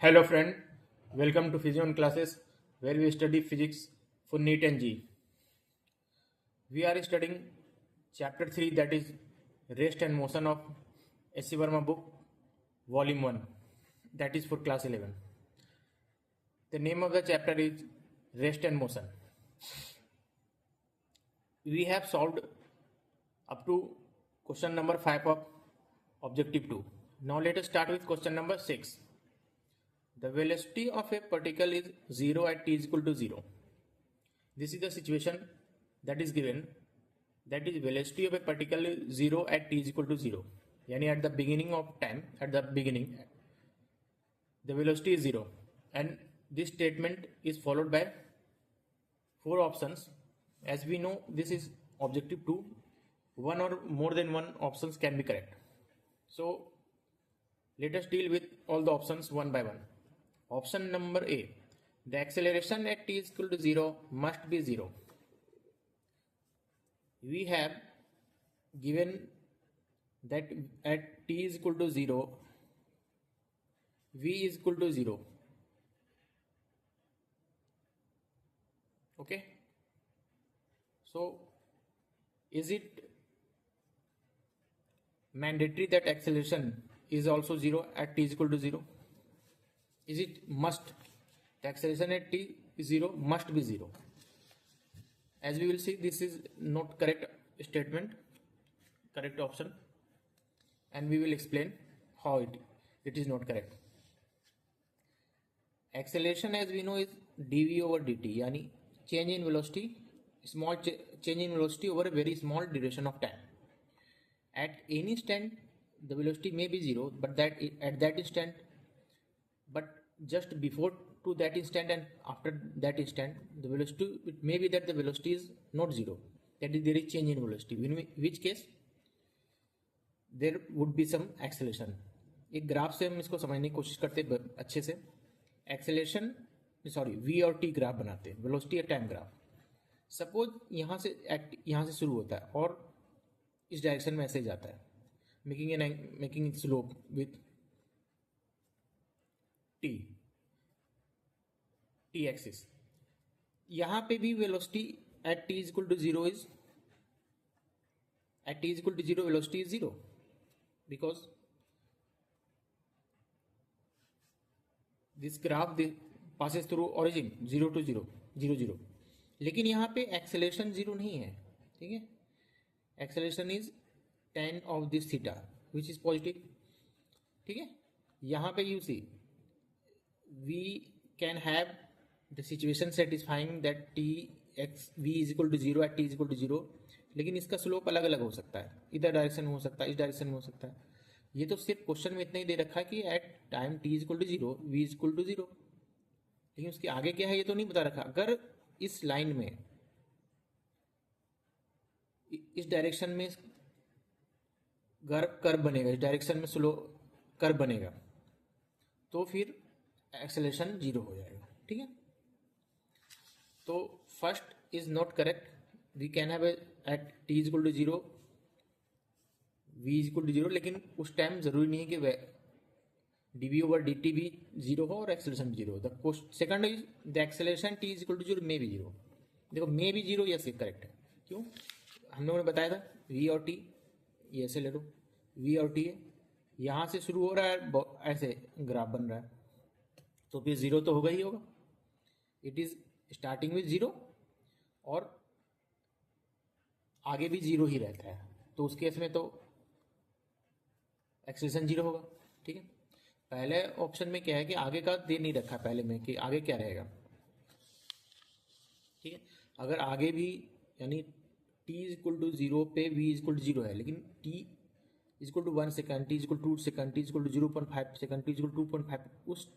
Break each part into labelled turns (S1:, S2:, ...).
S1: Hello friend, welcome to Physion classes where we study physics for NEET and G. We are studying chapter 3, that is Rest and Motion of S.C. Verma book volume 1, that is for class 11. The name of the chapter is Rest and Motion. We have solved up to question number 5 of objective 2. Now let us start with question number 6. The velocity of a particle is 0 at t is equal to 0. This is the situation that is given, that is velocity of a particle is 0 at t is equal to 0. Yani at the beginning of time, the velocity is 0, and this statement is followed by 4 options. As we know, this is objective 2, one or more than one options can be correct. So let us deal with all the options one by one. Option number A, the acceleration at t is equal to 0 must be 0. We have given that at t is equal to 0, v is equal to 0. Okay. So is it mandatory that acceleration is also 0 at t is equal to 0? Is it must? The acceleration at t is 0 must be 0. As we will see, this is not correct statement, correct option, and we will explain how it is not correct. Acceleration, as we know, is dv over dt, yani change in velocity, small change in velocity over a very small duration of time. At any instant, the velocity may be 0, but at that instant, but just before to that instant and after that instant, the velocity, it may be that the velocity is not 0, that is there is change in velocity, in which case there would be some acceleration. एक graph से हम इसको समझने की कोशिश करते हैं अच्छे से. एक्सेलेरेशन v और t ग्राफ बनाते हैं, वेलोसिटी और टाइम ग्राफ. सपोज यहाँ से शुरू होता है और इस डायरेक्शन में ऐसे जाता है, making slope with t axis. यहाँ पे भी velocity at t is equal to 0 is at t is equal to 0, velocity is 0, because this graph passes through origin 0 to 0, 0 0. लेकिन यहाँ पे एक्सेलेरेशन 0 नहीं है, ठीक है. Acceleration is tan of this theta which is positive, ठीक है. यहाँ पे you see we can have the situation satisfying that v is equal to 0 at t is equal to 0, लेकिन इसका स्लोप अलग अलग हो सकता है, इधर डायरेक्शन में हो सकता है, इस डायरेक्शन में हो सकता है. ये तो सिर्फ क्वेश्चन में इतना ही दे रखा है कि at time t is equal to 0 v is equal to 0, लेकिन उसके आगे क्या है ये तो नहीं बता रखा. अगर इस लाइन में इस डायरेक्शन में कर्व बनेगा, इस डायरेक्शन में स्लो कर्व बनेगा, तो फिर एक्सेलेरेशन 0 हो जाएगा, ठीक है. तो first is not correct. We can have at t is equal to 0 v is equal to 0, लेकिन उस टाइम जरूरी नहीं है कि dv ओवर dt भी 0 हो और एक्सेलेरेशन भी 0 हो. The second is the acceleration t is equal to 0 मे भी 0. देखो मे भी 0 यस करेक्ट है. क्यों? हम लोगों ने बताया था v और t, ये ऐसे ले लो, v और t है, यहाँ से शुरू हो रहा है, ऐसे ग्राफ बन रहा है, तो फिर 0 तो होगा ही होगा. इट इज स्टार्टिंग विथ 0 और आगे भी 0 ही रहता है, तो उस केस में तो एक्सेलेरेशन 0 होगा, ठीक है. पहले ऑप्शन में क्या है कि आगे का दे नहीं रखा पहले में कि आगे क्या रहेगा, ठीक है. अगर आगे भी यानी t इज इक्वल टू 0 पे v इज इक्वल टू 0 है, लेकिन t is equal to 1 second, t is equal to 2 second, t is equal to 0.5 second, t is equal to 2.5, उस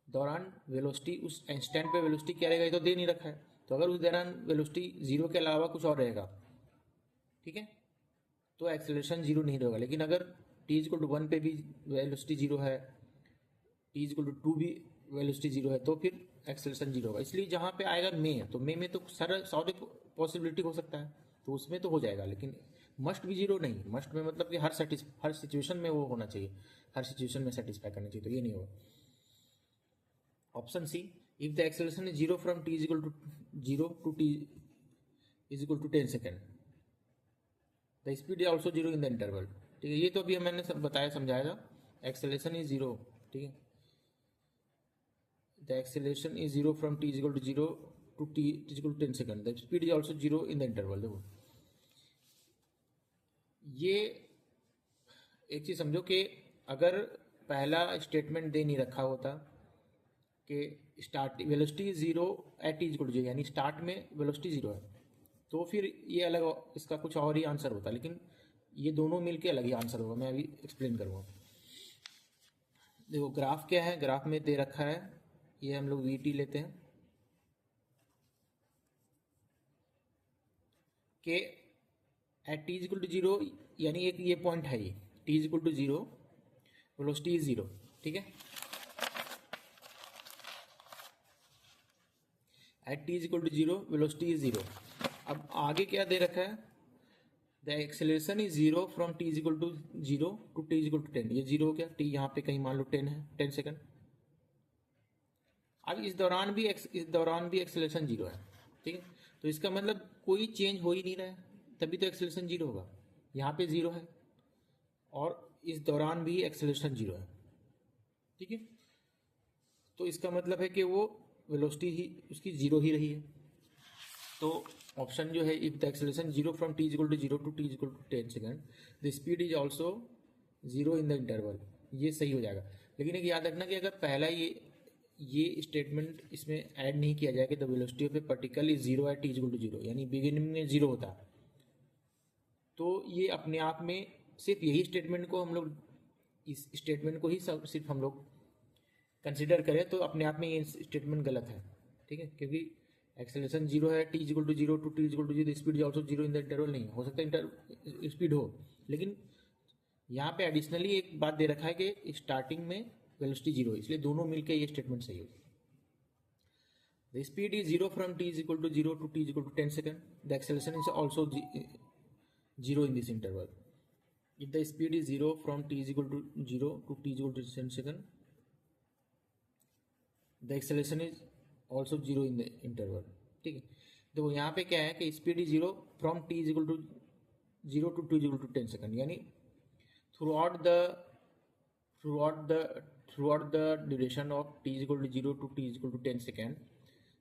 S1: दौरान वेलोसिटी, उस इंस्टेंट पे वेलोसिटी क्या रहेगा ये तो दे नहीं रखा है. तो अगर उस दौरान वेलोसिटी 0 के अलावा कुछ और रहेगा, ठीक है, तो एक्सेलेरेशन 0 नहीं रहेगा. लेकिन अगर t इज इक्वल टू 1 पे भी वेलोसिटी 0 है, t इज इक्वल टू 2 भी वेलोसिटी 0 है, तो फिर एक्सेलेरेशन 0 होगा. इसलिए जहाँ पे आएगा मे, तो मे में तो सारे पॉसिबिलिटी हो सकता है, तो उसमें तो हो जाएगा. लेकिन मस्ट भी 0 नहीं, मस्ट में मतलब कि हर सिचुएशन में वो होना चाहिए, हर सिचुएशन में सेटिस्फाई करना चाहिए, तो ये नहीं होगा. Option C, if the acceleration is zero from T is equal to zero to T is equal to 10 second, the speed is also zero in the interval. ठीक है, ये तो अभी मैंने सब बताया समझाया था, एक्सेलरेशन इज जीरो। ठीक है, the acceleration is zero from T is equal to zero to T is equal to 10 second, the speed is also zero in the interval. देखो ये एक चीज समझो कि अगर पहला स्टेटमेंट दे नहीं रखा होता कि start velocity zero at is equal to zero, यानी स्टार्ट में वेलोसिटी जीरो है, तो फिर ये अलग इसका कुछ और ही आंसर होता, लेकिन ये दोनों मिलके अलग ही आंसर होगा। मैं अभी एक्सप्लेन करूँगा। देखो ग्राफ क्या है, ग्राफ में दे रखा है, ये हम लोग वी टी लेते हैं कि at T is equal to zero, यानी एक ये पॉइंट है, ये T is equal to zero, velocity is zero. ठीक है, at T is equal to zero, velocity is zero. अब आगे क्या दे रखा है, the acceleration is zero from T is equal to zero to T is equal to 10। ये zero हो गया, टी यहाँ पे कहीं मान लो 10 है, 10 सेकेंड। अब इस दौरान भी एक्सेलरेशन जीरो है। ठीक है, तो इसका मतलब कोई चेंज हो ही नहीं रहा है, तभी तो एक्सेलरेशन जीरो होगा। यहाँ पे जीरो है और इस दौरान भी एक्सेलरेशन जीरो है। ठीक है, तो इसका मतलब है कि वो वेलोसिटी ही उसकी जीरो ही रही है। तो ऑप्शन जो है, if the acceleration zero from T is equal to zero to T is equal to 10 second, the speed is also zero in the interval, ये सही हो जाएगा। लेकिन एक याद रखना कि अगर पहला ये स्टेटमेंट इसमें ऐड नहीं किया जाए कि the velocity of a particle is zero at T is equal to zero, यानी बिगिनिंग में जीरो होता, तो ये अपने आप में सिर्फ यही स्टेटमेंट को हम लोग, इस स्टेटमेंट को ही सिर्फ हम लोग कंसिडर करें तो अपने आप में ये स्टेटमेंट गलत है। ठीक है, क्योंकि एक्सेलरेशन जीरो है, T equal to zero to T equal to zero, speed also zero in the interval, नहीं हो सकता इंटर स्पीड हो, लेकिन यहाँ पे एडिशनली एक बात दे रखा है कि स्टार्टिंग में वेलोसिटी जीरो है, इसलिए दोनों मिलकर ये स्टेटमेंट सही होगी। The speed is zero from T is equal to zero to T is equal to 10 second, the acceleration is also zero in this interval. If the speed is zero from t is equal to 0 to t is equal to 10 second, the acceleration is also zero in the interval। ठीक है, देखो यहाँ पे क्या है कि speed is zero from T is equal to zero to T is equal to 10 second, यानी throughout the duration of t is equal to zero to T is equal to 10 second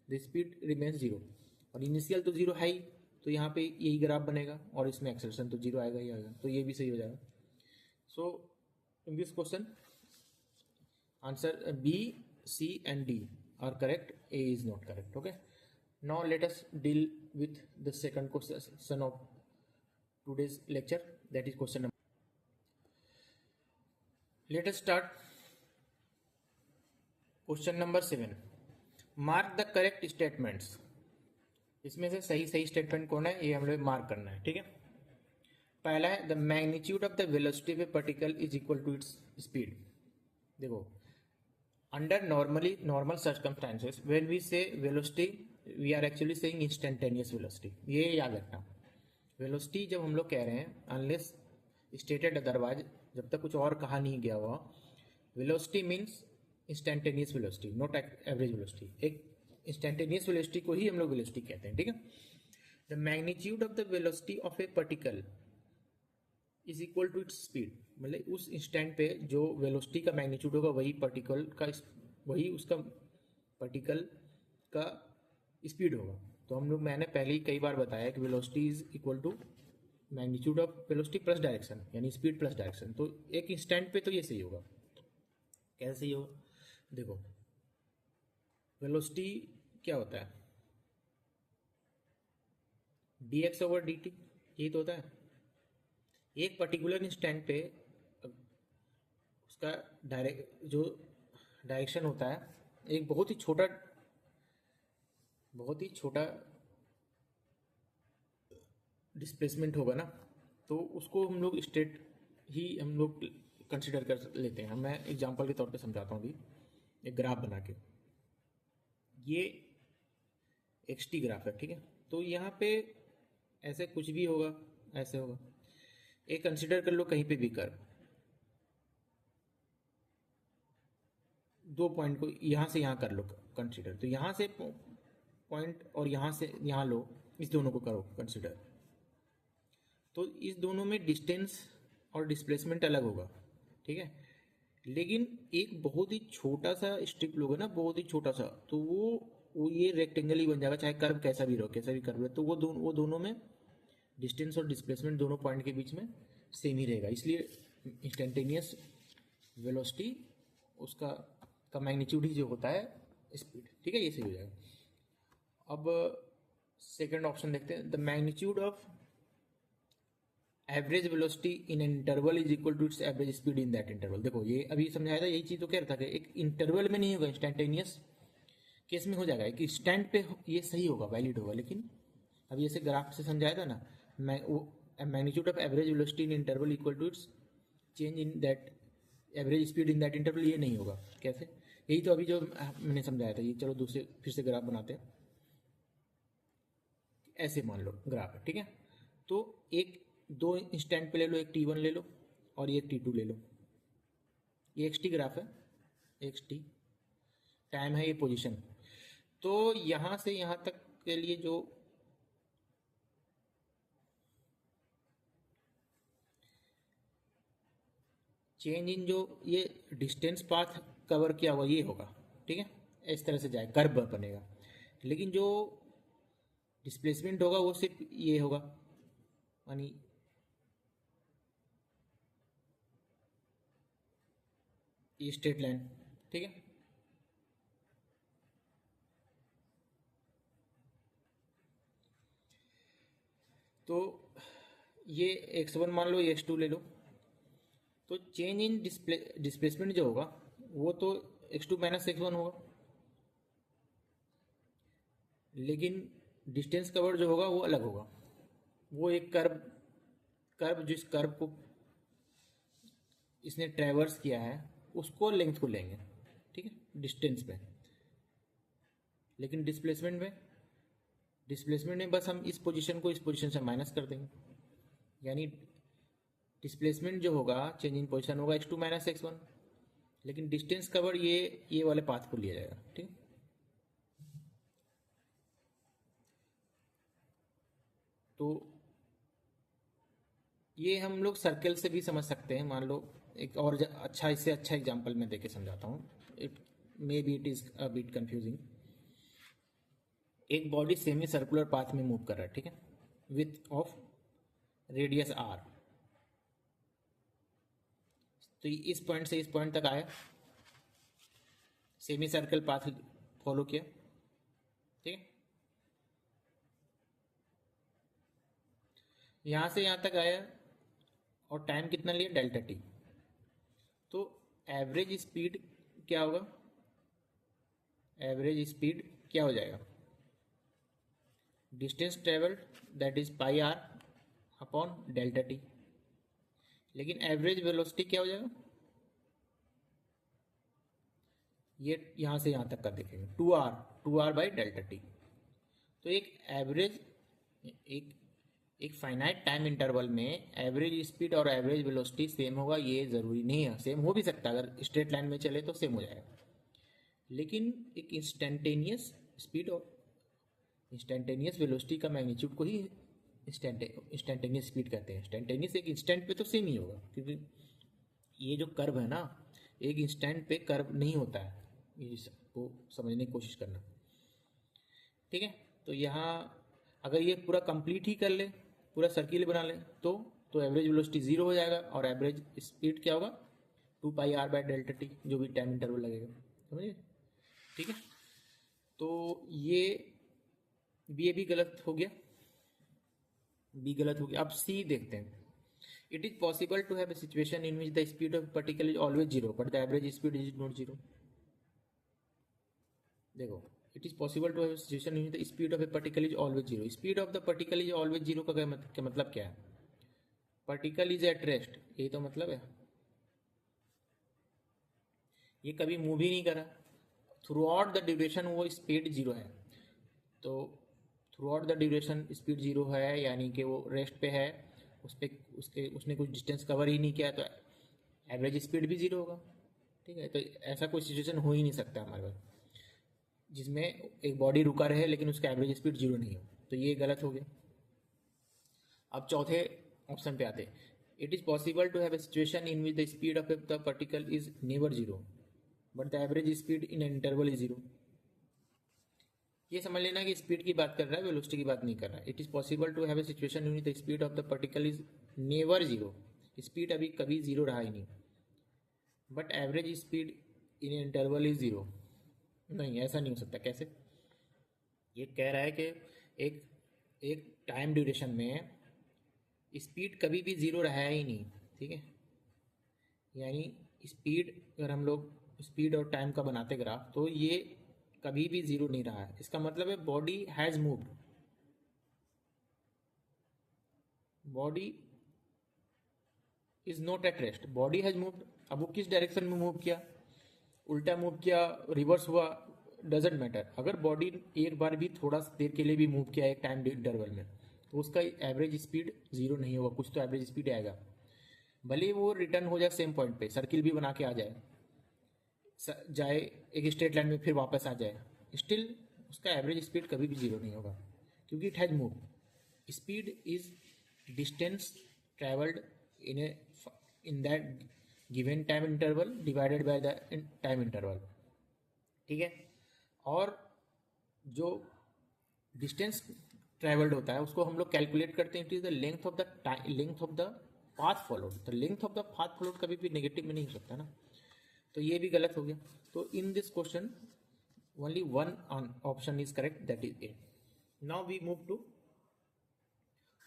S1: the speed remains zero. और initial तो zero है ही, तो यहाँ पे यही graph बनेगा और इसमें एक्सेलरेशन तो जीरो आएगा ही आएगा, तो ये भी सही हो जाएगा। So in this question answer B, C and D are correct, A is not correct. Okay, now let us deal with the second question of today's lecture, that is question number, let us start question number 7, mark the correct statements। इसमें से सही statement कौन है, ये हम लोग mark करना है। ठीक है, पहला है the magnitude of the velocity of a particle is equal to its speed. देखो under normal circumstances when we say velocity we are actually saying instantaneous velocity, ये याद रखना। वेलोसिटी जब हम लोग कह रहे हैं, अनलेस स्टेटेड अदरवाइज, जब तक कुछ और कहा नहीं गया हुआ, velocity means instantaneous velocity, not average velocity. एक इंस्टेंटेनियस वेलोसिटी को ही हम लोग वेलोसिटी कहते हैं। ठीक है, the magnitude of the velocity of a particle is equal to its speed, मतलब उस इंस्टेंट पे जो वेलोसिटी का मैग्नीट्यूड होगा वही उसका पार्टिकल का स्पीड होगा। तो हम लोग, मैंने पहले ही कई बार बताया कि velocity is equal to magnitude of velocity plus direction, यानी स्पीड प्लस डायरेक्शन। तो एक इंस्टेंट पे तो ये सही होगा। कैसे सही होगा, देखो वेलोसिटी क्या होता है, dx ओवर dt, यही तो होता है। एक पर्टिकुलर इंस्टेंट पे उसका जो डायरेक्शन होता है, एक बहुत ही छोटा डिस्प्लेसमेंट होगा ना, तो उसको हम लोग स्टेट ही हम लोग कंसिडर कर लेते हैं। मैं एग्जांपल के तौर पे समझाता हूँ अभी, एक ग्राफ बना के, ये xt ग्राफ है। ठीक है, तो यहाँ पे ऐसे कुछ भी होगा, ऐसे होगा, एक कंसिडर कर लो कहीं पे भी कर्व, दो पॉइंट को यहाँ से यहाँ कर लो कंसिडर, तो यहाँ से पॉइंट और यहाँ से यहाँ लो, इस दोनों को करो कंसिडर, तो इस दोनों में डिस्टेंस और डिस्प्लेसमेंट अलग होगा, ठीक है। लेकिन एक बहुत ही छोटा सा स्ट्रिप लोगे ना, बहुत ही छोटा सा, तो वो ये रेक्टेंगल ही बन जाएगा, चाहे कर्व कैसा भी रहो, कैसा भी कर्व है, तो वो दोनों में डिस्टेंस और डिस्प्लेसमेंट दोनों पॉइंट के बीच में सेम ही रहेगा, इसलिए इंस्टेंटेनियस वेलोसिटी उसका का मैग्नीट्यूड ही जो होता है स्पीड, ठीक है, ये सही हो जाएगा। अब सेकंड ऑप्शन देखते हैं, the magnitude of average velocity in an interval is equal to its average speed in that interval. देखो ये अभी समझाया था, यही चीज़ तो कह रहा था कि एक इंटरवल में नहीं होगा, इंस्टेंटेनियस केस में हो जाएगा, एक स्टैंड पे ये सही होगा, वैलिड होगा, लेकिन अभी ऐसे ग्राफ से समझाया था ना, magnitude of average velocity in interval equal to its change in that average speed in that interval, ये नहीं होगा। कैसे? यही तो अभी जो मैंने समझाया था, ये चलो दूसरे फिर से ग्राफ बनाते हैं। ऐसे मान लो ग्राफ है, ठीक है, तो एक दो इंस्टेंट पे ले लो, एक t1 ले लो और एक t2 ले लो, ये xt ग्राफ है, xt टाइम है, ये पोजीशन। तो यहाँ से यहाँ तक के लिए जो चेंज इन जो ये डिस्टेंस पाथ कवर किया हुआ ये होगा, ठीक है, इस तरह से जाए कर्व बनेगा, लेकिन जो डिस्प्लेसमेंट होगा वो सिर्फ ये होगा, यानी ये स्ट्रेट लाइन, ठीक है। तो ये x1 मान लो, ये x2 ले लो, तो चेंज इन डिस्प्लेसमेंट जो होगा वो तो x2 माइनस x1 होगा, लेकिन डिस्टेंस कवर जो होगा वो अलग होगा, वो एक कर्व जिस कर्व को इसने ट्रैवर्स किया है उसको लेंथ को लेंगे, ठीक है, डिस्टेंस में। लेकिन डिस्प्लेसमेंट में बस हम इस पोजीशन को इस पोजीशन से माइनस कर देंगे, यानी डिस्प्लेसमेंट जो होगा चेंज इन पोजीशन होगा x2 माइनस x1, लेकिन डिस्टेंस कवर ये वाले पाथ को लिया जाएगा, ठीक। तो ये हम लोग सर्कल से भी समझ सकते हैं। मान लो एक और अच्छा, इससे अच्छा एग्जांपल मैं देके समझाता हूँ, it may be it is a bit confusing. एक बॉडी सेमी सर्कुलर पाथ में मूव कर रहा है, ठीक है, विथ ऑफ रेडियस r, तो इस पॉइंट से इस पॉइंट तक आया, सेमी सर्कल पाथ फॉलो किया, ठीक है, यहां से यहां तक आया और टाइम कितना लिया, डेल्टा टी। तो एवरेज स्पीड क्या होगा, एवरेज स्पीड क्या हो जाएगा, distance travelled that is pi r upon delta T. लेकिन एवरेज वेलोसिटी क्या हो जाएगा, ये यहां से यहां तक का देखेंगे, two r by delta T. तो एक एवरेज एक फाइनाइट टाइम इंटरवल में एवरेज स्पीड और एवरेज वेलोसिटी सेम होगा ये ज़रूरी नहीं है, सेम हो भी सकता है, अगर स्ट्रेट लाइन में चले तो सेम हो जाएगा, लेकिन एक इंस्टेंटेनियस स्पीड और इंस्टेंटेनियस वेलोसिटी का मैग्नीट्यूड को ही इंस्टेंटेनियस स्पीड कहते हैं। इंस्टेंटेनियस एक इंस्टेंट पे तो सेम ही होगा, क्योंकि ये जो कर्व है ना, एक इंस्टेंट पे कर्व नहीं होता है, ये सबको समझने की कोशिश करना, ठीक है। तो यहाँ अगर ये पूरा कंप्लीट ही कर ले, पूरा सर्किल बना ले, तो एवरेज वेलोसिटी 0 हो जाएगा और एवरेज स्पीड क्या होगा, 2 पाई आर बाय डेल्टा टी, जो भी टाइम इंटरवल लगेगा, समझिए, ठीक है। तो ये भी गलत हो गया, बी गलत हो गया। अब सी देखते हैं, it is possible to have a situation in which the speed of particle is always 0 but the average speed is not 0। देखो, it is possible to have a situation in which the speed of a particle is always 0। Speed of the particle is always 0 का क्या मतलब क्या है, particle is at rest, यही तो मतलब है, ये कभी मूव ही नहीं करा, थ्रू आउट द ड्यूरेशन वो स्पीड 0 है। तो through out the duration speed 0 है, यानी कि वो रेस्ट पे है, उसने कुछ डिस्टेंस कवर ही नहीं किया, तो एवरेज स्पीड भी 0 होगा। ठीक है, तो ऐसा कोई सिचुएशन हो ही नहीं सकता हमारे पास जिसमें एक बॉडी रुका रहे लेकिन उसका एवरेज स्पीड जीरो नहीं हो, तो ये गलत हो गया। अब चौथे ऑप्शन पे आते, it is possible to have a situation in which the speed of the particle is never zero but the average speed in interval is zero. ये समझ लेना कि स्पीड की बात कर रहा है, वेलोसिटी की बात नहीं कर रहा है। It is possible to have a situation in which the speed of the particle is never zero, speed अभी कभी जीरो रहा ही नहीं, but average speed in interval is zero. नहीं, ऐसा नहीं हो सकता। कैसे? ये कह रहा है कि एक एक टाइम ड्यूरेशन में स्पीड कभी भी ज़ीरो रहा ही नहीं, ठीक है। यानी स्पीड, अगर हम लोग स्पीड और टाइम का बनाते ग्राफ, तो ये कभी भी ज़ीरो नहीं रहा है। इसका मतलब है body has moved, body is not at rest, body has moved. अब वो किस डायरेक्शन में मूव किया, उल्टा मूव किया, रिवर्स हुआ, डजेंट मैटर। अगर बॉडी एक बार भी थोड़ा देर के लिए भी मूव किया एक टाइम इंटरवल में, तो उसका एवरेज स्पीड जीरो नहीं होगा, कुछ तो एवरेज स्पीड आएगा। भले वो रिटर्न हो जाए सेम पॉइंट पे, सर्किल भी बना के आ जाए, जाए एक स्ट्रेट लाइन में फिर वापस आ जाए, स्टिल उसका एवरेज स्पीड कभी भी जीरो नहीं होगा, क्योंकि it has move. Speed is distance travelled in that given time interval divided by the time interval, ठीक है। और जो डिस्टेंस ट्रेवल्ड होता है उसको हम लोग कैलकुलेट करते हैं, it is the length of the length of the path followed. The length of the path followed कभी भी नेगेटिव में नहीं हो सकता ना, तो ये भी गलत हो गया। तो in this question only one option is correct, that is A. Now we move to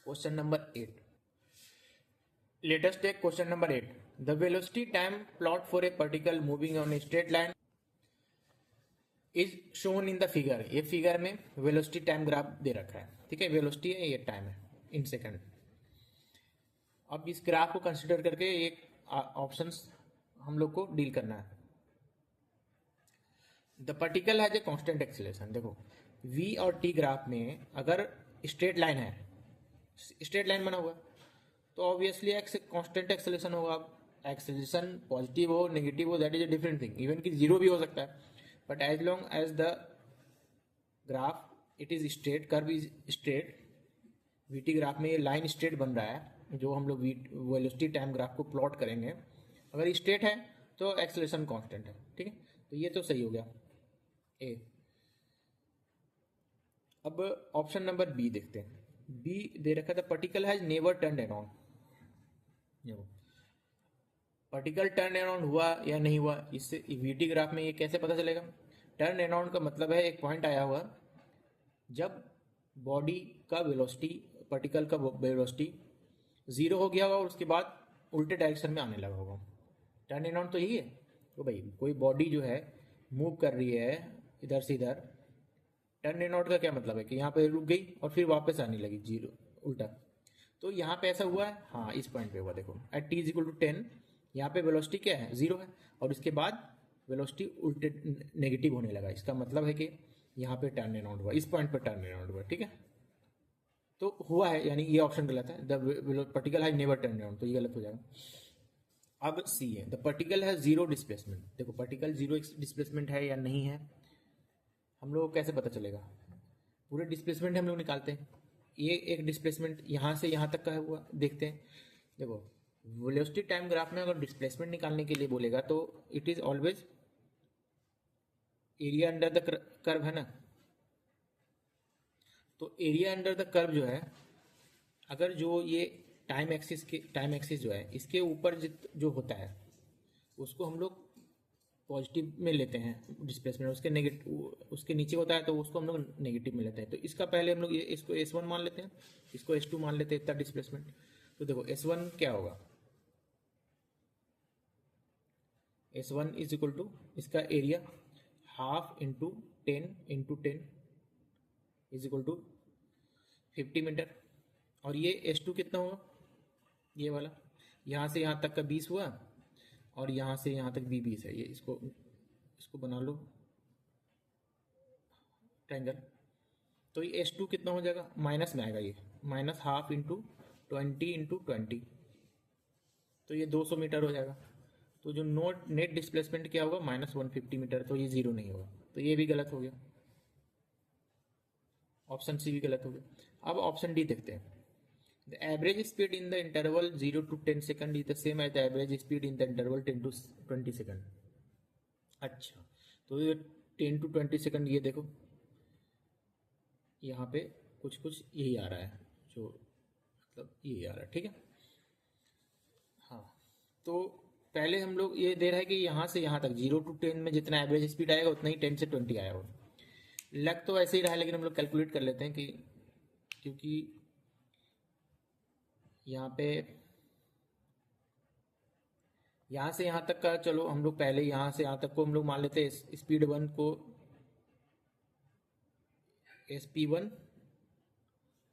S1: question number 8. Let us take question number 8. The velocity time plot for a particle moving on a straight line is shown in the figure. ये figure में velocity time graph दे रखा है, ठीक है। Velocity है, ये time है इन सेकंड। अब इस ग्राफ को कंसिडर करके एक ऑप्शंस हम लोग को डील करना है। The particle has a constant acceleration. देखो v और t ग्राफ में अगर स्ट्रेट लाइन है, स्ट्रेट लाइन बना हुआ है, तो ऑब्वियसली कांस्टेंट एक्सेलरेशन होगा। अब एक्सेलरेशन पॉजिटिव हो नेगेटिव हो that is a different thing, even कि जीरो भी हो सकता है, but as long as the graph it is straight, curve is straight, VT graph में ये लाइन स्ट्रेट बन रहा है, जो हम लोग वेलोसिटी टाइम ग्राफ को प्लॉट करेंगे, अगर स्ट्रेट है तो एक्सेलरेशन कांस्टेंट है, ठीक है। तो ये तो सही हो गया ए। अब ऑप्शन नंबर बी देखते हैं। बी दे रखा था particle has never turn around. Particle turn around हुआ या नहीं हुआ, इससे वीटी ग्राफ में ये कैसे पता चलेगा? टर्न अराउंड का मतलब है एक पॉइंट आया हुआ जब बॉडी का वेलोसिटी, पार्टिकल का वेलोसिटी जीरो हो गया होगा और उसके बाद उल्टे डायरेक्शन में आने लगा होगा। टर्न अराउंड तो यही है। तो भाई कोई बॉडी जो है मूव कर रही है इधर से इधर, टर्न अराउंड का क्या मतलब है कि यहाँ पे रुक गई और फिर वापस आने लगी जीरो उल्टा। तो यहाँ पे ऐसा हुआ है, हाँ इस पॉइंट पे हुआ। देखो at t is equal to 10, यहाँ पे वेलोसिटी क्या है, जीरो है, और इसके बाद वेलोसिटी उल्टे नेगेटिव होने लगा। इसका मतलब है कि यहाँ पे टर्न अराउंड हुआ, इस पॉइंट पर टर्न अराउंड हुआ, ठीक है। तो हुआ है, यानी ये ऑप्शन गलत है। The particle has never turn around, तो ये गलत हो जाएगा। अब सी है, the particle has zero displacement. देखो पार्टिकल जीरो डिस्प्लेसमेंट है या नहीं है, हम लोग को कैसे पता चलेगा? पूरे डिस्प्लेसमेंट हम लोग निकालते हैं। ये एक डिस्प्लेसमेंट यहाँ से यहाँ तक का है हुआ, देखते हैं। देखो वेलोसिटी टाइम ग्राफ में अगर डिस्प्लेसमेंट निकालने के लिए बोलेगा तो it is always area under the curve, है ना। तो एरिया अंडर द कर्व जो है, अगर जो ये टाइम एक्सिस जो है इसके ऊपर जो होता है उसको हम लोग पॉजिटिव में लेते हैं डिस्प्लेसमेंट, उसके नेगेटिव उसके नीचे होता है तो उसको हम लोग नेगेटिव में लेते हैं। तो इसका पहले हम लोग ये इसको S1 मान लेते हैं, इसको S2 मान लेते हैं, इतना डिस्प्लेसमेंट। तो देखो S1 क्या होगा, S1 इज इक्वल टू इसका area half into 10 is equal to 50 metre. और ये S2 कितना हुआ, ये वाला यहाँ से यहाँ तक का 20 हुआ, और यहाँ से यहाँ तक भी 20 है। ये इसको बना लो ट्रायंगल। तो ये S2 कितना हो जाएगा, माइनस में आएगा, ये माइनस हाफ इंटू 20 इंटू 20, तो ये 200 मीटर हो जाएगा। तो जो नेट डिस्प्लेसमेंट क्या होगा, -150 मीटर, तो ये 0 नहीं होगा, तो ये भी गलत हो गया, ऑप्शन सी भी गलत हो गया। अब ऑप्शन डी देखते हैं। The average speed in the interval 0 to 10 second is the same as the average speed in the interval 10 to 20 second. अच्छा, तो ये 10 to 20 सेकंड, ये देखो यहाँ पे कुछ कुछ यही आ रहा है, जो मतलब यही आ रहा है, ठीक है। हाँ, तो पहले हम लोग ये दे रहा है कि यहाँ से यहाँ तक 0 to 10 में जितना एवरेज स्पीड आएगा उतना ही 10 से 20 आएगा। लग तो ऐसे ही रहा है, लेकिन हम लोग कैलकुलेट कर लेते हैं कि, क्योंकि यहाँ पे यहाँ से यहाँ तक का, चलो हम लोग पहले यहाँ से यहाँ तक को हम लोग मान लेते हैं स्पीड 1 को SP1,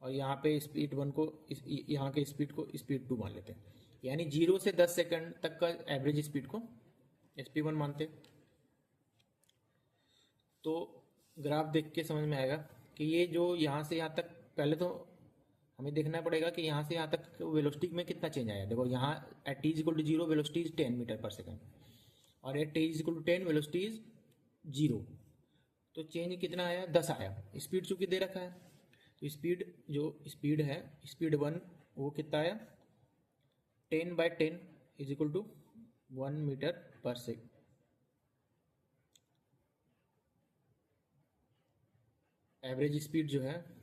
S1: और यहाँ पे स्पीड 1 को यहाँ के स्पीड को स्पीड 2 मान लेते हैं, यानी 0 से 10 सेकंड तक का एवरेज स्पीड को SP1 मानते हैं। तो ग्राफ देख के समझ में आएगा कि ये जो यहाँ से यहाँ तक, पहले तो हमें देखना पड़ेगा कि यहाँ से यहाँ तक वेलोसिटी में कितना चेंज आया। देखो यहाँ at t = 0 velocity is 10 metre पर सेकंड, और एट t = 10 वेलोसिटी इज 0, तो चेंज कितना आया, 10 आया। स्पीड चूंकि दे रखा है, तो स्पीड जो स्पीड है, स्पीड 1 वो कितना आया, 10/10 = 1 मीटर पर सेकंड। एवरेज स्पीड जो है,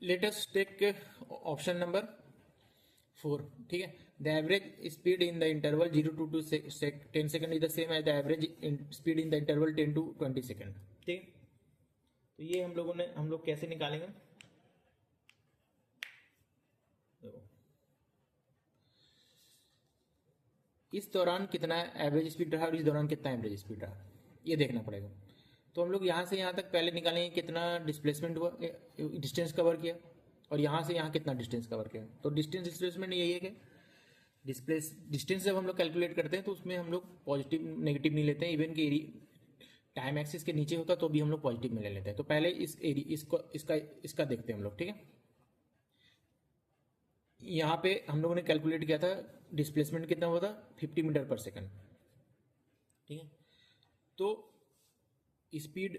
S1: let us take option number 4, ठीक है। The average speed in the interval 0 to 10 second is the same as the average speed in the interval 10 to 20 second, ठीक है। तो ये हम लोग कैसे निकालेंगे, देखो इस दौरान कितना एवरेज स्पीड रहा और इस दौरान कितना एवरेज स्पीड रहा, ये देखना पड़ेगा। तो हम लोग यहाँ से यहाँ तक पहले निकालेंगे कितना डिस्प्लेसमेंट हुआ, डिस्टेंस कवर किया, और यहाँ से यहाँ कितना डिस्टेंस कवर किया। तो डिस्टेंस डिस्प्लेसमेंट यही है कि डिस्टेंस जब हम लोग कैलकुलेट करते हैं तो उसमें हम लोग पॉजिटिव नेगेटिव नहीं लेते हैं, इवन कि टाइम एक्सिस के नीचे होता तो भी हम लोग पॉजिटिव में ले लेते हैं। तो पहले इसका देखते हैं हम लोग, ठीक है। यहाँ पे हम लोगों ने कैलकुलेट किया था डिस्प्लेसमेंट कितना हुआ था, 50 मीटर पर सेकंड, ठीक है। तो स्पीड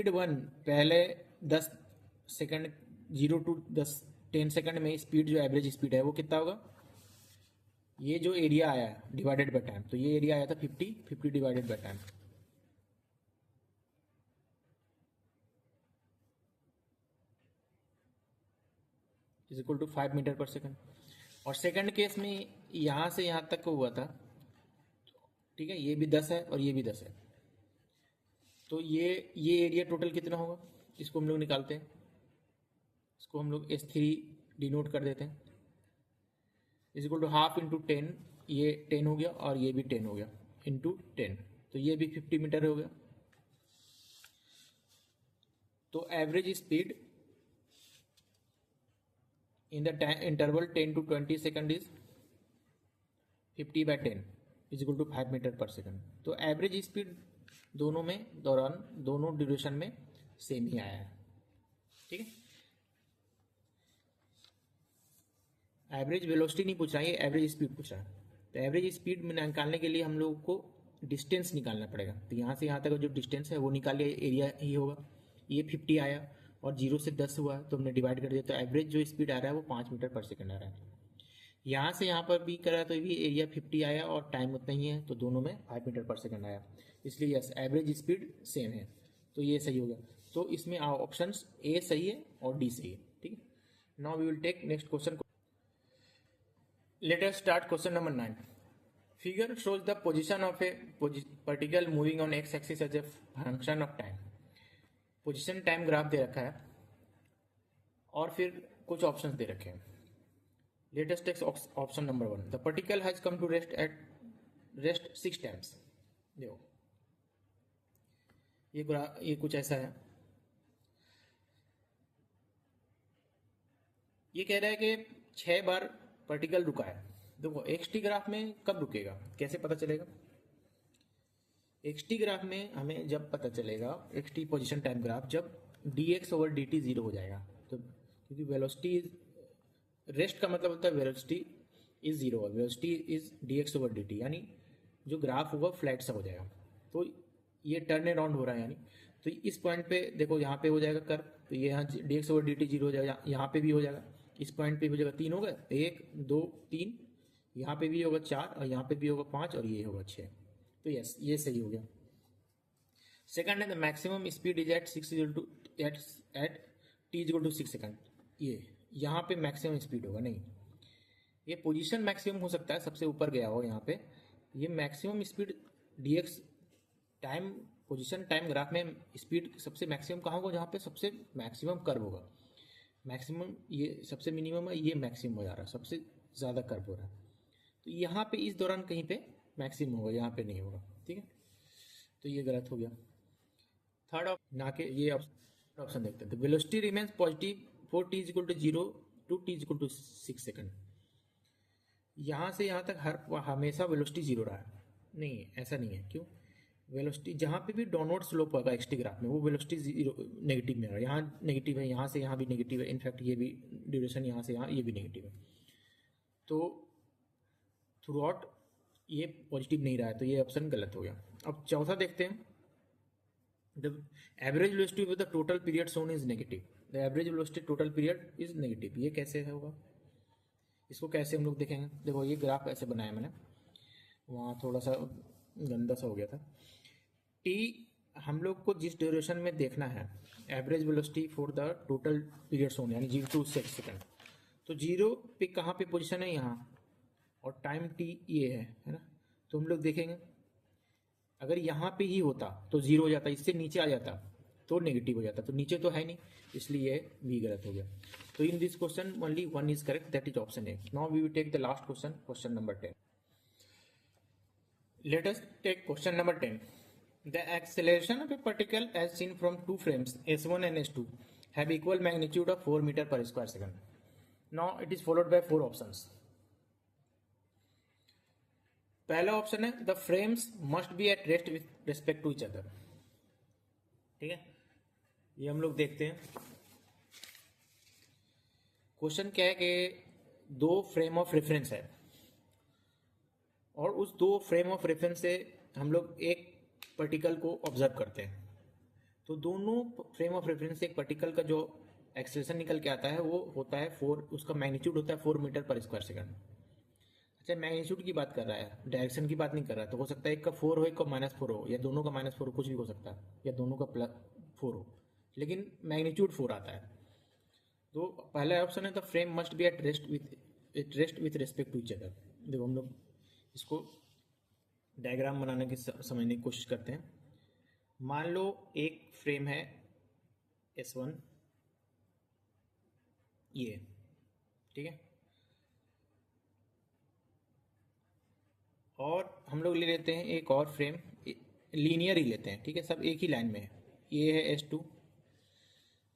S1: 1 पहले 10 सेकंड, 0 to 10 सेकंड में स्पीड जो एवरेज स्पीड है वो कितना होगा, ये जो एरिया आया डिवाइडेड बाय टाइम, तो ये एरिया आया था 50 divided by time, is equal to 5 metre पर सेकंड। और सेकंड केस में यहाँ से यहाँ तक को हुआ था, ठीक है, ये भी 10 है और ये भी 10 है, तो ये एरिया टोटल कितना होगा, इसको हम लोग निकालते हैं। इसको हम लोग S3 डिनोट कर देते हैं, is equal to half into 10, ये 10 हो गया और ये भी 10 हो गया, इंटू 10, तो ये भी 50 मीटर हो गया। तो average speed in the interval 10 to 20 second is 50/10 is equal to 5 metre पर सेकंड। तो एवरेज स्पीड दोनों ड्यूरेशन में सेम ही आया है, ठीक है। एवरेज वेलोसिटी नहीं पूछ रहा है, ये एवरेज स्पीड पूछ रहा है। तो एवरेज स्पीड में निकालने के लिए हम लोगों को डिस्टेंस निकालना पड़ेगा। तो यहाँ से यहाँ तक जो डिस्टेंस है वो निकालिए, एरिया ही होगा। ये 50 आया और 0 से 10 हुआ तो हमने डिवाइड कर दिया, तो एवरेज जो स्पीड आ रहा है वो 5 मीटर पर सेकंड आ रहा है। यहाँ से यहाँ पर भी करा तो भी एरिया 50 आया और टाइम उतना ही है, तो दोनों में 5 मीटर पर सेकंड आया, इसलिए यस एवरेज स्पीड सेम है, तो ये सही हो गया। तो इसमें ऑप्शन ए सही है और डी सही है, ठीक है। Now we will take next question. Let us start question number 9. Figure shows the position of a particle moving on x-axis as a function of time. Position time graph दे रखा है और फिर कुछ ऑप्शंस दे रखे हैं। Let us take option number 1. The particle has come to rest 6 times. देखो ये कुछ ऐसा है। ये कह रहा है कि 6 बार पार्टिकल रुका है। देखो एक्सटी ग्राफ में कब रुकेगा, कैसे पता चलेगा? एक्सटी ग्राफ में हमें जब पता चलेगा, एक्सटी पोजीशन टाइम ग्राफ, जब dx ओवर dt जीरो हो जाएगा। तो क्योंकि वेलोसिटी रेस्ट का मतलब होता है velocity is zero, velocity is dx over dt, यानी जो ग्राफ होगा फ्लैट सा हो जाएगा। तो ये टर्न अराउंड हो रहा है, यानी तो इस पॉइंट पे देखो यहाँ पे हो जाएगा कर्व, तो ये यहाँ dx ओवर dt जीरो हो जाएगा, यहाँ पे भी हो जाएगा, इस पॉइंट पे भी हो जाएगा, 3 हो गए, 1 2 3, यहाँ पे भी होगा 4 और यहाँ पे भी होगा 5 और ये होगा 6। तो यस, ये सही हो गया। सेकंड है the maximum speed is at 6 to at t is to 6 second. ये यहाँ पे मैक्सिमम स्पीड होगा नहीं, ये पोजीशन मैक्सिमम हो सकता है, सबसे ऊपर गया हो यहाँ पे। ये maximum speed dx time position time graph में स्पीड सबसे मैक्सिमम कहाँ होगा, जहाँ पे सबसे मैक्सिमम कर्व होगा। मैक्सिमम ये सबसे मिनिमम है, ये मैक्सिमम हो जा रहा है, सबसे ज़्यादा कर्व हो रहा है। तो यहाँ पे इस दौरान कहीं पे मैक्सिमम होगा, यहाँ पे नहीं होगा, ठीक है। तो ये गलत हो गया। थर्ड ऑप्शन ना के ये ऑप्शन देखते हैं। Velocity remains positive for t is equal to 0 to t is equal to 6 second. यहाँ से यहाँ तक हमेशा वेलोसिटी जीरो रहा है, नहीं ऐसा नहीं है। क्यों? वेलोसिटी जहाँ पे भी डाउनवर्ड स्लोप होगा एक्सटी ग्राफ में, वो वेलोसिटी जीरो नेगेटिव में आ रहा है। यहाँ नेगेटिव है, यहाँ से यहाँ भी नेगेटिव है, इनफैक्ट ये भी ड्यूरेशन यहाँ से यहाँ ये भी नेगेटिव है। तो थ्रू आउट ये पॉजिटिव नहीं रहा है, तो ये ऑप्शन गलत हो गया। अब चौथा देखते हैं। The average velocity with the total period shown is negative. The average velocity total period is negative, ये कैसे होगा? इसको कैसे हम लोग देखेंगे? देखो ये ग्राफ ऐसे बनाया मैंने, वहाँ थोड़ा सा गंदा सा हो गया था। टी हम लोग को जिस ड्यूरेशन में देखना है, average velocity for the total period shown, यानी 0 टू 6 सेकंड। तो 0 पे कहाँ पे पोजीशन है? यहाँ, और टाइम टी ये है ना। तो हम लोग देखेंगे अगर यहाँ पे ही होता तो 0 हो जाता, इससे नीचे आ जाता तो नेगेटिव हो जाता, तो नीचे तो है नहीं, इसलिए ये भी गलत हो गया। तो in this question only one is correct, that is option A. Now we will take the last question, question number 10। Let us take question number 10. The acceleration of a particle as seen from two frames S1 and S2 have equal magnitude of 4 meter per square second. Now it is followed by 4 options. पहला option है the frames must be at rest with respect to each other. ठीक है, ये हम लोग देखते हैं। Question क्या है कि दो फ्रेम ऑफ रेफरेंस है और उस दो फ्रेम ऑफ रेफरेंस से हम लोग एक पार्टिकल को ऑब्जर्व करते हैं। तो दोनों फ्रेम ऑफ रेफरेंस से एक पार्टिकल का जो एक्सेलरेशन निकल के आता है वो होता है 4, उसका मैग्नीट्यूड होता है 4 मीटर पर स्क्वायर सेकंड। अच्छा, मैग्नीट्यूड की बात कर रहा है, डायरेक्शन की बात नहीं कर रहा है। तो हो सकता है एक का 4 हो, एक का -4 हो, या दोनों का -4 हो, कुछ भी हो सकता है, या दोनों का +4 हो, लेकिन मैग्नीट्यूड 4 आता है। तो पहला ऑप्शन है the frame must be at rest with respect to each other. देखो हम लोग इसको डायग्राम बनाने की समझने की कोशिश करते हैं। मान लो एक फ्रेम है S1, ये ठीक है, और हम लोग ले लेते हैं एक और फ्रेम, लीनियर ही लेते हैं, ठीक है, सब एक ही लाइन में है। ये है S2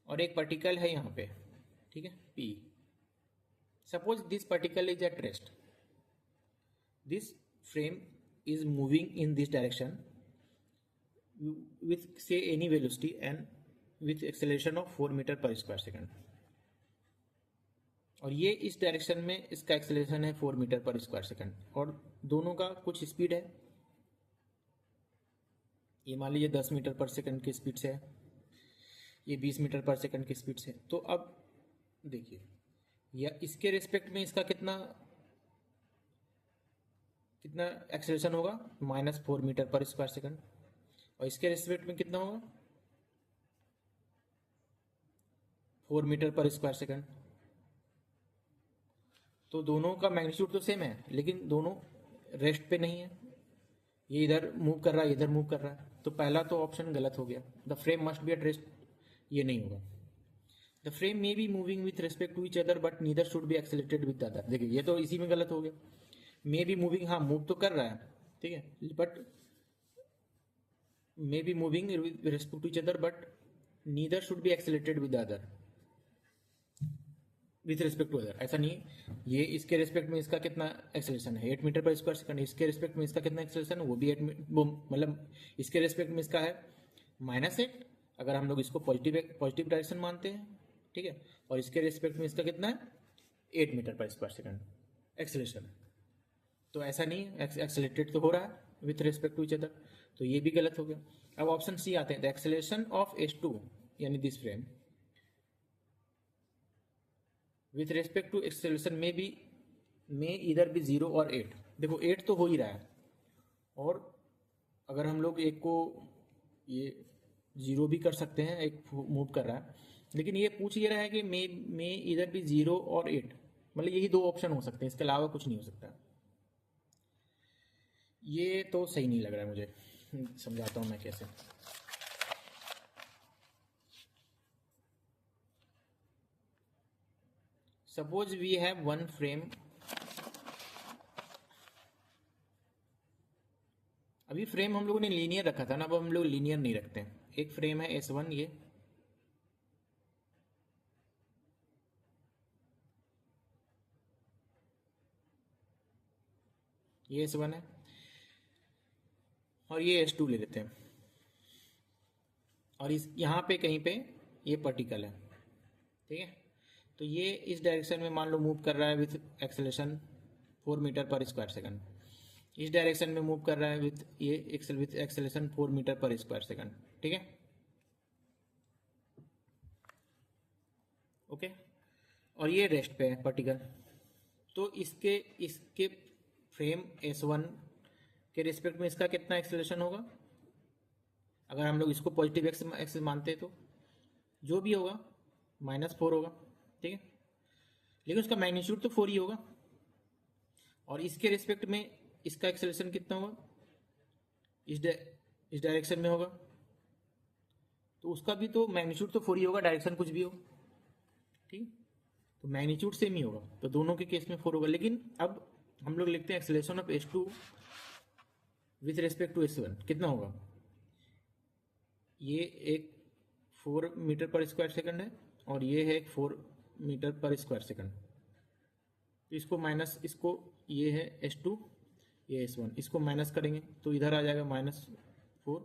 S1: और एक पार्टिकल है यहाँ पे, ठीक है, P। Suppose this particle is at rest, this frame is moving in this direction with say any velocity and with acceleration of 4 meter per square second, और ये इस डायरेक्शन में इसका एक्सेलरेशन है 4 मीटर पर स्क्वायर सेकंड, और दोनों का कुछ स्पीड है। ये मान लीजिए 10 मीटर पर सेकंड की स्पीड से है, ये 20 मीटर पर सेकंड की स्पीड से। तो अब देखिए, या इसके रिस्पेक्ट में इसका कितना एक्सेलरेशन होगा, -4 मीटर पर स्क्वायर सेकंड, और इसके रिस्पेक्ट में कितना होगा, 4 मीटर पर स्क्वायर सेकंड। तो दोनों का मैग्नीट्यूड तो सेम है, लेकिन दोनों रेस्ट पे नहीं है, ये इधर मूव कर रहा है, इधर मूव कर रहा है। तो पहला तो ऑप्शन गलत हो गया, the frame must be at rest, ये नहीं होगा। The frame may be moving with respect to each other but neither should be accelerated with the other. देखिए ये तो इसी में गलत हो गया। मे बी मूविंग, हाँ मूव तो कर रहा है, ठीक है, but may be moving with respect to each other but neither should be accelerated with other, with respect to other, ऐसा नहीं। ये इसके रिस्पेक्ट में इसका कितना एक्सेलरेशन है, 8 मीटर पर स्क्वायर सेकंड, इसके रिस्पेक्ट में इसका कितना एक्सेलरेशन है, वो भी 8, मतलब इसके रिस्पेक्ट में इसका है -8 अगर हम लोग इसको पॉजिटिव डायरेक्शन मानते हैं, ठीक है, और इसके रिस्पेक्ट में इसका कितना है 8 मीटर पर स्क्वायर सेकंड एक्सेलेरेशन। तो ऐसा नहीं है, एक्सेलेटेड तो हो रहा है with respect to each other, तो ये भी गलत हो गया। अब ऑप्शन सी आते हैं, द एक्सेलेरेशन ऑफ S2 यानी this frame with respect to acceleration में इधर भी 0 और 8। देखो 8 तो हो ही रहा है, और अगर हम लोग एक को ये 0 भी कर सकते हैं, एक मूव कर रहा है, लेकिन ये पूछ ये रहा है कि मे इधर भी 0 और 8, मतलब यही दो ऑप्शन हो सकते हैं, इसके अलावा कुछ नहीं हो सकता। ये तो सही नहीं लग रहा है मुझे, समझाता हूँ मैं कैसे। Suppose we have one frame, अभी फ्रेम हम लोगों ने लीनियर रखा था ना, अब हम लोग लीनियर नहीं रखते हैं। एक फ्रेम है S1, ये S1 है, और ये S2 ले लेते हैं, और इस यहाँ पे कहीं पे ये पार्टिकल है, ठीक है। तो ये इस डायरेक्शन में मान लो मूव कर रहा है विथ एक्सेलेरेशन 4 मीटर पर स्क्वायर सेकंड, इस डायरेक्शन में मूव कर रहा है विथ एक्सेलेरेशन 4 मीटर पर स्क्वायर सेकंड, ठीक है, ओके। और ये रेस्ट पे है पार्टिकल, तो इसके फ्रेम S1 के रिस्पेक्ट में इसका कितना एक्सेलेरेशन होगा, अगर हम लोग इसको पॉजिटिव एक्स मानते हैं तो जो भी होगा -4 होगा, ठीक है, लेकिन उसका मैग्नीट्यूड तो 4 ही होगा। और इसके रिस्पेक्ट में इसका एक्सेलेरेशन कितना होगा, इस डायरेक्शन में होगा, तो उसका भी तो मैग्नीट्यूड तो 4 ही होगा, डायरेक्शन कुछ भी हो, ठीक। तो मैग्नीट्यूड सेम ही होगा, तो दोनों के केस में 4 होगा। लेकिन अब हम लोग लिखते हैं acceleration of S2 with respect to S1 कितना होगा, ये एक 4 मीटर पर स्क्वायर सेकंड है, और ये है 4 मीटर पर स्क्वायर सेकंड, तो इसको माइनस, इसको ये है S2, ये S1, इसको माइनस करेंगे तो इधर आ जाएगा -4,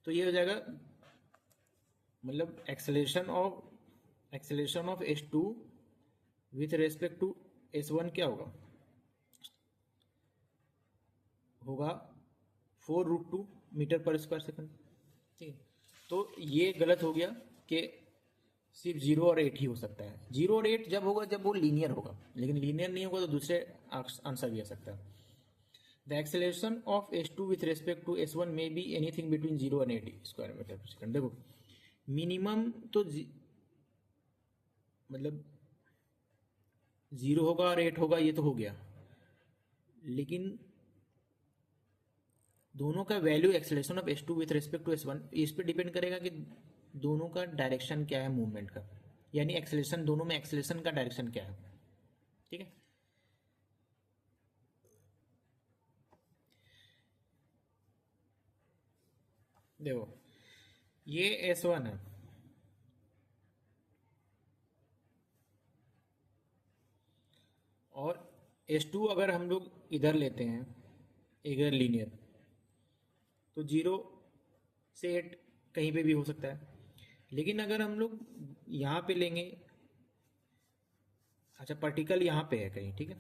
S1: तो ये हो जाएगा, मतलब acceleration of S2 with respect to S1 क्या होगा 4√2 मीटर पर स्क्वायर सेकंड, ठीक है। तो ये गलत हो गया कि सिर्फ 0 और 8 ही हो सकता है। 0 और 8 जब होगा जब वो लीनियर होगा, लेकिन लीनियर नहीं होगा तो दूसरे आंसर भी आ सकता है। The acceleration of S2 with respect to S1 में be anything between 0 and 80 square metre पर सेकंड। देखो मिनिमम तो मतलब 0 होगा और 8 होगा, ये तो हो गया, लेकिन दोनों का value acceleration of S2 with respect to S1 इस पे डिपेंड करेगा कि दोनों का डायरेक्शन क्या है मूवमेंट का, यानी एक्सेलेरेशन, दोनों में एक्सेलेरेशन का डायरेक्शन क्या है, ठीक है। देखो ये S1 है, और S2 अगर हम लोग इधर लेते हैं इधर लीनियर, तो 0 से 8 कहीं पे भी हो सकता है। लेकिन अगर हम लोग यहाँ पे लेंगे, अच्छा पार्टिकल यहाँ पे है कहीं, ठीक है,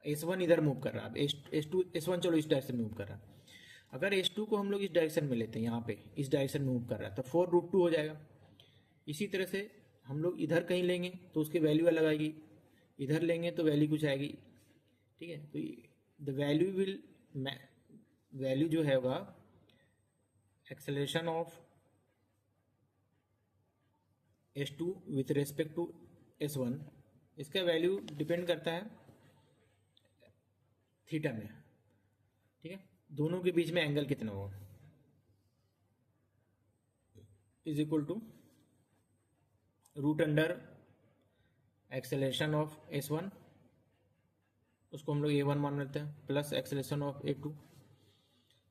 S1: S1 इधर मूव कर रहा है, S1 चलो इस डायरेक्शन में मूव कर रहा है, अगर S2 को हम लोग इस डायरेक्शन में लेते हैं, यहाँ पे इस डायरेक्शन में मूव कर रहा है, तो 4√2 हो जाएगा। इसी तरह से हम लोग इधर कहीं लेंगे तो उसकी वैल्यू अलग आएगी, इधर लेंगे तो वैल्यू कुछ आएगी, ठीक है। तो द वैल्यू जो है होगा acceleration of S2 with respect to S1, इसका वैल्यू डिपेंड करता है थीटा में, ठीक है, दोनों के बीच में एंगल कितना होगा, is equal to root under acceleration of S1, उसको हम लोग A1 मान लेते हैं, plus acceleration of A2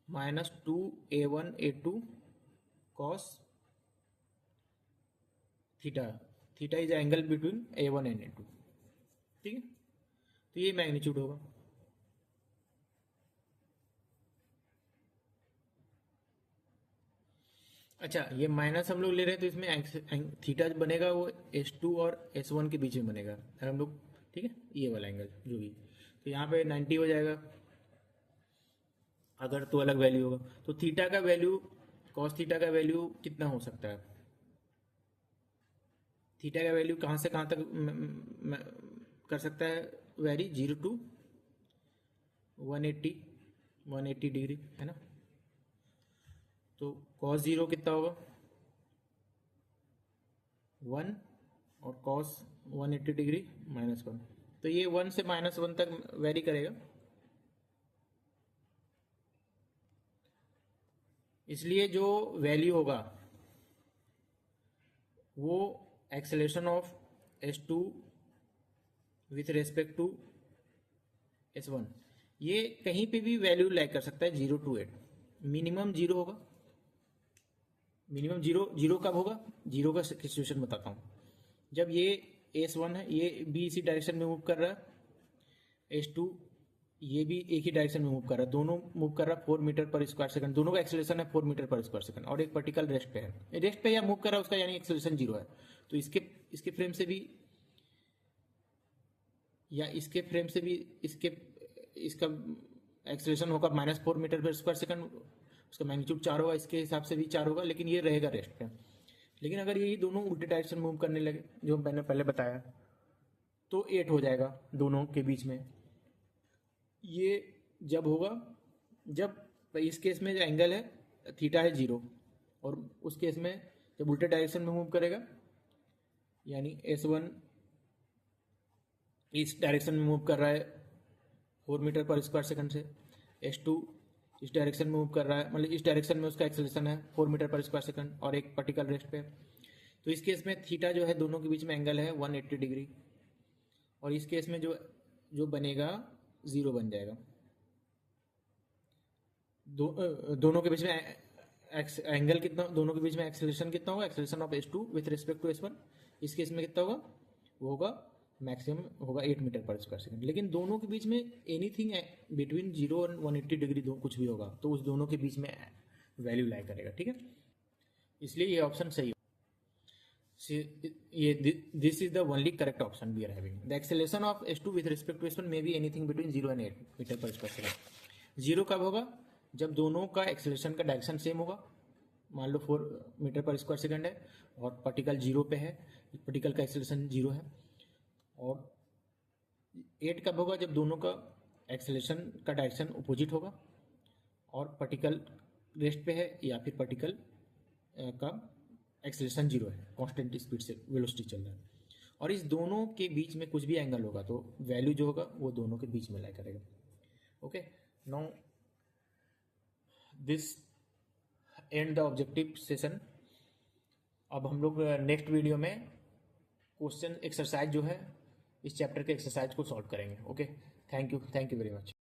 S1: minus 2A1 A2 cos theta, theta is angle between A1 and A2, ठीक है। तो ये मैग्नीट्यूड होगा। अच्छा, ये माइनस हम लोग ले रहे हैं तो इसमें थीटा बनेगा वो S2 और S1 के बीच में बनेगा अगर हम लोग, ठीक है, ये वाला एंगल जो भी, तो यहाँ पे 90 हो जाएगा अगर तो अलग वैल्यू होगा। तो थीटा का वैल्यू, कॉस थीटा का वैल्यू कितना हो सकता है? थीटा का वैल्यू कहाँ से कहाँ तक कर सकता है वेरी? 0 to 180, 180 डिग्री, है ना। तो कॉस 0 कितना होगा? 1, और कॉस 180 डिग्री -1। तो ये 1 से -1 तक वेरी करेगा, इसलिए जो वैल्यू होगा वो acceleration of S2 with respect to S1, ये कहीं पे भी वैल्यू लैग कर सकता है 0 to 8। मिनिमम 0 होगा, मिनिमम 0। 0 कब होगा? 0 का सिचुएशन बताता हूँ। जब ये S1 है, ये भी इसी डायरेक्शन में मूव कर रहा है, S2 ये भी एक ही डायरेक्शन में मूव कर रहा है, दोनों मूव कर रहा है 4 मीटर पर स्क्वायर सेकंड, दोनों का एक्सेलरेशन है 4 मीटर पर स्क्वायर सेकंड, और एक पर्टिकुलर रेस्ट पे है, रेस्ट पे या मूव कर रहा है उसका यानी एक्सेलरेशन 0 है। तो इसके फ्रेम से भी, या इसके फ्रेम से भी, इसका एक्सेलरेशन होगा -4 मीटर पर स्क्वायर सेकंड, उसका मैग्नीट्यूड 4 होगा, इसके हिसाब से भी 4 होगा, लेकिन ये रहेगा रेस्ट पे। लेकिन अगर यही दोनों उल्टे डायरेक्शन मूव करने लगे जो मैंने पहले बताया, तो 8 हो जाएगा दोनों के बीच में। ये जब होगा, जब इस केस में जो एंगल है थीटा है 0, और उस केस में जब उल्टे डायरेक्शन में मूव करेगा, यानी S1 इस डायरेक्शन में मूव कर रहा है 4 मीटर पर स्क्वायर सेकंड से, S2 इस डायरेक्शन में मूव कर रहा है, मतलब इस डायरेक्शन में उसका एक्सेलरेशन है 4 मीटर पर स्क्वायर सेकंड और एक पर्टिकुलर रेस्ट पे। तो इस केस में थीटा जो है दोनों के बीच में एंगल है 180 डिग्री, और इस केस में जो जो बनेगा 0 बन जाएगा। दोनों के बीच में एंगल कितना, दोनों के बीच में एक्सेलरेशन कितना होगा? Acceleration of S2 with respect to S1, इस केस में कितना होगा? वो होगा मैक्सिमम होगा 8 मीटर पर स्क्वायर सेकंड। लेकिन दोनों के बीच में एनीथिंग बिटवीन 0 और 180 डिग्री कुछ भी होगा तो उस दोनों के बीच में वैल्यू लाई करेगा, ठीक है, इसलिए ये ऑप्शन सही होगा। This is the only correct option we are having. The acceleration of S2 with respect to S1 may be anything between 0 and 8 metre पर स्क्वायर सेकंड। 0 कब होगा? जब दोनों का एक्सेलरेशन का डायरेक्शन सेम होगा, मान लो 4 मीटर पर स्क्वायर सेकंड है और पार्टिकल 0 पे है, पार्टिकल का एक्सेलरेशन 0 है। और 8 कब होगा? जब दोनों का एक्सेलरेशन का डायरेक्शन अपोजिट होगा और पार्टिकल रेस्ट पे है, या फिर पार्टिकल का एक्सेलरेशन 0 है, कांस्टेंट स्पीड से वेलोसिटी चल रहा है, और इस दोनों के बीच में कुछ भी एंगल होगा तो वैल्यू जो होगा वो दोनों के बीच में लाई करेगा। Okay, now this and the objective session. अब हम लोग नेक्स्ट वीडियो में क्वेश्चन एक्सरसाइज जो है इस चैप्टर के एक्सरसाइज को सॉल्व करेंगे। Okay, thank you very much.